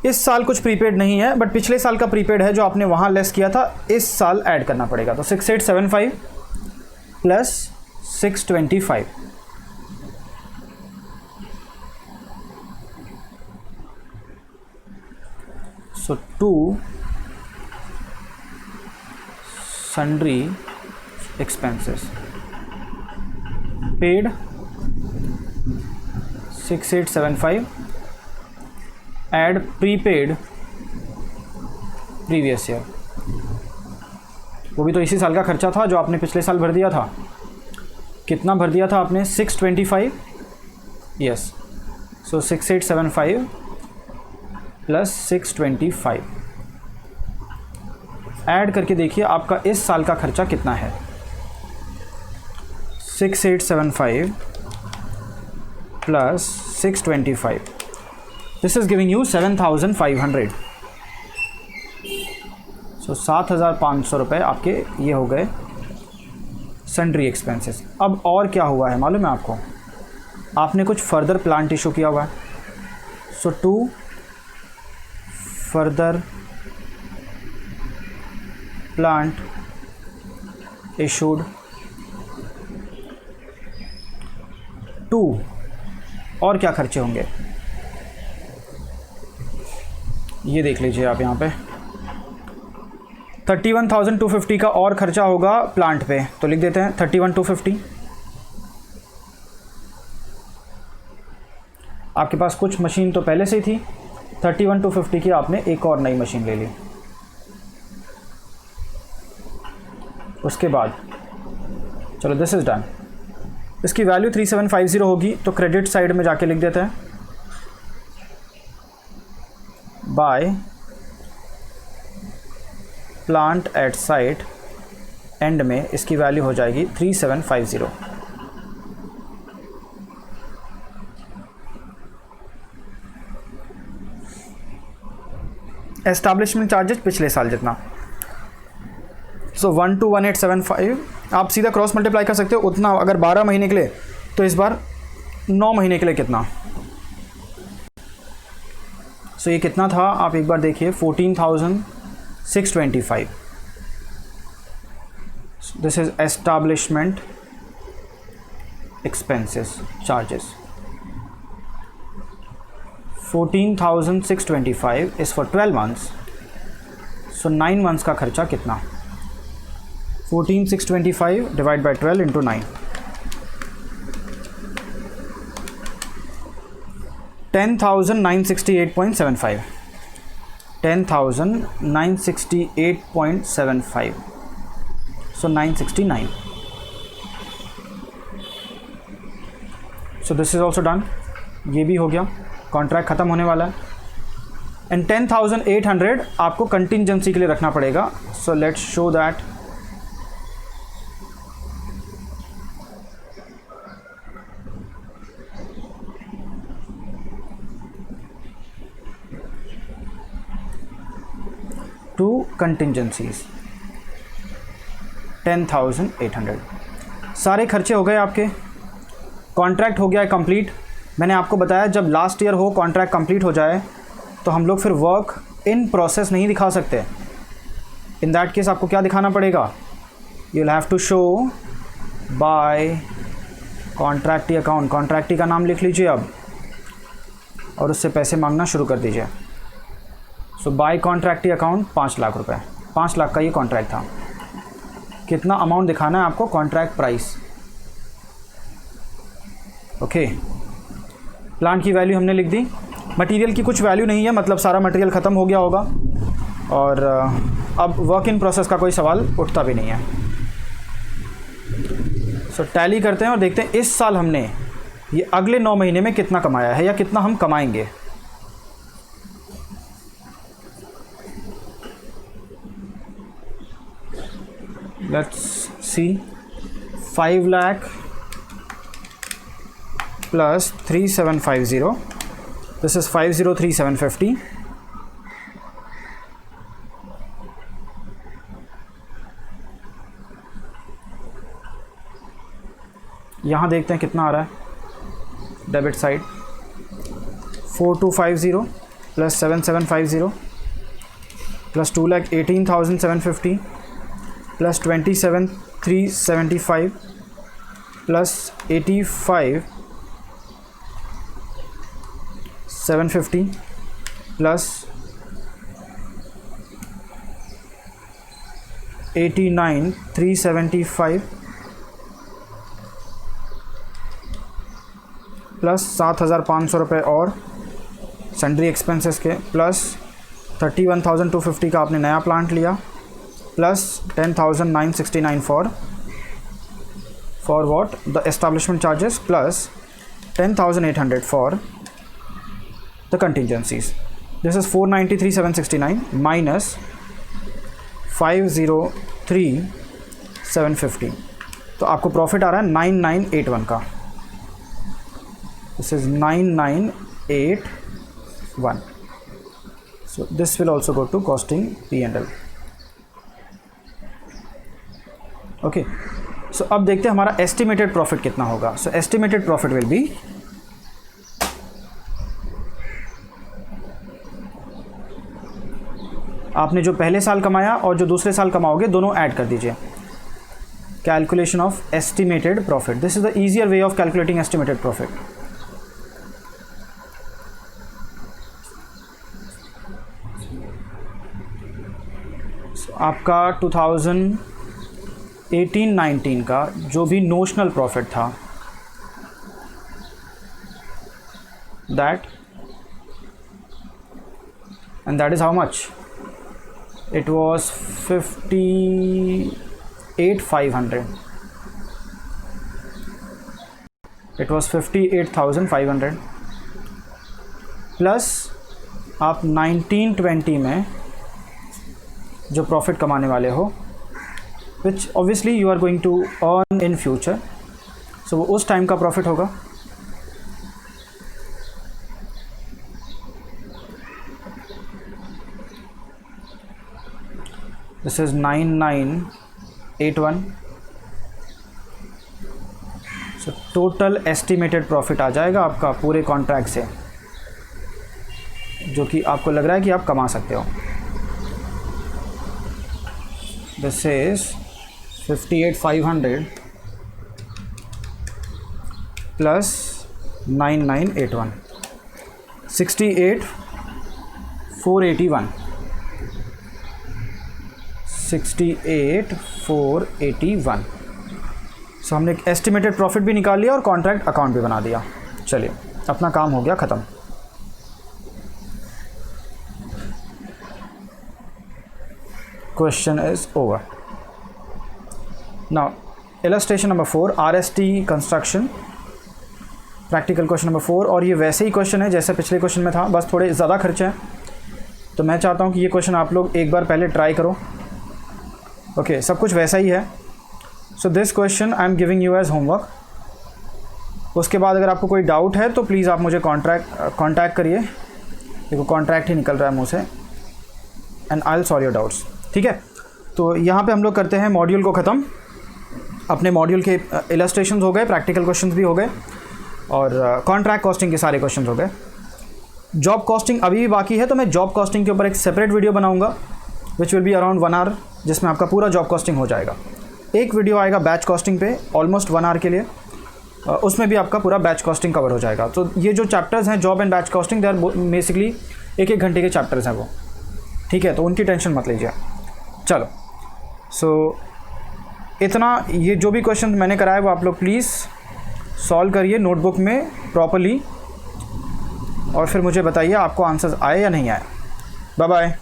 इस साल कुछ प्रीपेड नहीं है, बट पिछले साल का प्रीपेड है जो आपने वहाँ लेस किया था, इस साल ऐड करना पड़ेगा। तो 6875 प्लस 625, सो 2 sundry expenses paid 6875 add prepaid previous year, वो भी तो इसी साल का खर्चा था जो आपने पिछले साल भर दिया था। कितना भर दिया था आपने? 625, यस। सो 6875 प्लस 625 ऐड करके देखिए आपका इस साल का खर्चा कितना है। 6875 plus 625, this is giving you 7500। सो 7500 रुपये आपके ये हो गए सन्ड्री एक्सपेंसेस। अब और क्या हुआ है मालूम है आपको? आपने कुछ फर्दर प्लांट इशू किया हुआ है। सो 2 फर्दर प्लांट इशूड 2। और क्या खर्चे होंगे ये देख लीजिए आप यहाँ पे। 31,250 का और खर्चा होगा प्लांट पे, तो लिख देते हैं 31,250। आपके पास कुछ मशीन तो पहले से ही थी, 31,250 की आपने एक और नई मशीन ले ली। उसके बाद चलो दिस इज़ डन। इसकी वैल्यू 3750 होगी, तो क्रेडिट साइड में जाके लिख देते हैं bye plant at site, and में इसकी वैल्यू हो जाएगी 3750। एस्टैब्लिशमेंट चार्जेस पिछले साल जितना, सो 121875 आप सीधा क्रॉस मल्टीप्लाई कर सकते हो उतना। अगर 12 महीने के लिए तो इस बार 9 महीने के लिए कितना, सो ये कितना था आप एक बार देखिए 14,625। This is establishment expenses charges. 14,625 is for 12 months, so 9 months का खर्चा कितना? 14,625 divide by 12 into 9, 10,968.75, 10,968.75, so 969. So this is also done, ये भी हो गया, कॉन्ट्रैक्ट ख़त्म होने वाला है। एंड 10,800 आपको कंटिजेंसी के लिए रखना पड़ेगा। So let's show that to contingencies 10,800। सारे खर्चे हो गए आपके, कॉन्ट्रैक्ट हो गया है कंप्लीट। मैंने आपको बताया जब लास्ट ईयर हो कॉन्ट्रैक्ट कंप्लीट हो जाए तो हम लोग फिर वर्क इन प्रोसेस नहीं दिखा सकते। इन दैट केस आपको क्या दिखाना पड़ेगा? You will have to show by contractee account. Contractee का नाम लिख लीजिए अब और उससे पैसे मांगना शुरू कर दीजिए। सो बाय कॉन्ट्रैक्टी अकाउंट 5 लाख रुपए, 5 लाख का ये कॉन्ट्रैक्ट था। कितना अमाउंट दिखाना है आपको? Contract price. ओके, प्लांट की वैल्यू हमने लिख दी। मटेरियल की कुछ वैल्यू नहीं है, मतलब सारा मटेरियल ख़त्म हो गया होगा और अब वर्क इन प्रोसेस का कोई सवाल उठता भी नहीं है। सो टैली करते हैं और देखते हैं इस साल हमने ये अगले 9 महीने में कितना कमाया है या कितना हम कमाएंगे। Let's see, 5 lakh plus 3750, this is 503,750 यहाँ देखते हैं कितना आ रहा है debit side, 4250 plus 7750 plus 2,18,750 plus 27,375 plus 85,750 plus 89,375 plus 7,500 रुपये और सन्ड्री एक्सपेंसेस के, प्लस 31,250 का आपने नया प्लांट लिया, plus 10,969 for what the establishment charges, plus 10,800 for the contingencies. This is 493,769 minus 503,750. तो आपको प्रॉफिट आ रहा है 9981 का. This is 9981. So this will also go to costing P&L. Okay. So अब देखते हैं हमारा estimated profit कितना होगा. So estimated profit will be आपने जो पहले साल कमाया और जो दूसरे साल कमाओगे दोनों ऐड कर दीजिए. Calculation of estimated profit. This is the easier way of calculating estimated profit. आपका 2018-19 का जो भी नोशनल प्रॉफिट था, that and that is how much? It was 58,500. It was 58,500 plus आप 19-20 में जो प्रॉफिट कमाने वाले हो, which obviously you are going to earn in future, so वो उस टाइम का प्रॉफिट होगा. This is 9981. So total estimated profit आ जाएगा आपका पूरे कॉन्ट्रैक्ट से, जो कि आपको लग रहा है कि आप कमा सकते हो. This is 58,500 plus 9981, 68,481, 68,481. सो हमने एक एस्टिमेटेड प्रॉफिट भी निकाल लिया और कॉन्ट्रैक्ट अकाउंट भी बना दिया. चलिए अपना काम हो गया ख़त्म. Question is over. Now illustration number 4, RST construction, practical question number 4. और ये वैसे ही क्वेश्चन है जैसे पिछले क्वेश्चन में था, बस थोड़े ज़्यादा खर्चे हैं. तो मैं चाहता हूँ कि ये क्वेश्चन आप लोग एक बार पहले ट्राई करो. ओके, सब कुछ वैसा ही है. So this question I am giving you as homework. उसके बाद अगर आपको कोई डाउट है तो प्लीज़ आप मुझे कॉन्टैक्ट करिए. देखो कॉन्ट्रैक्ट ही निकल रहा है मुँह से. And I will solve your doubts. ठीक है, तो यहाँ पे हम लोग करते हैं मॉड्यूल को ख़त्म. अपने मॉड्यूल के इलस्ट्रेशंस हो गए, प्रैक्टिकल क्वेश्चंस भी हो गए और कॉन्ट्रैक्ट कॉस्टिंग के सारे क्वेश्चंस हो गए. जॉब कॉस्टिंग अभी भी बाकी है, तो मैं जॉब कॉस्टिंग के ऊपर एक सेपरेट वीडियो बनाऊंगा which will be around 1 hour, जिसमें आपका पूरा जॉब कॉस्टिंग हो जाएगा. एक वीडियो आएगा बैच कॉस्टिंग पे ऑलमोस्ट 1 आवर के लिए, उसमें भी आपका पूरा बैच कॉस्टिंग कवर हो जाएगा. तो ये जो चैप्टर्स हैं job and batch costing, they are basically 1-1 घंटे के चैप्टर्स हैं वो. ठीक है, तो उनकी टेंशन मत लीजिए. चलो, सो इतना. ये जो भी क्वेश्चन मैंने कराए वो आप लोग प्लीज़ सॉल्व करिए नोटबुक में प्रॉपर्ली, और फिर मुझे बताइए आपको आंसर्स आए या नहीं आए. Bye bye.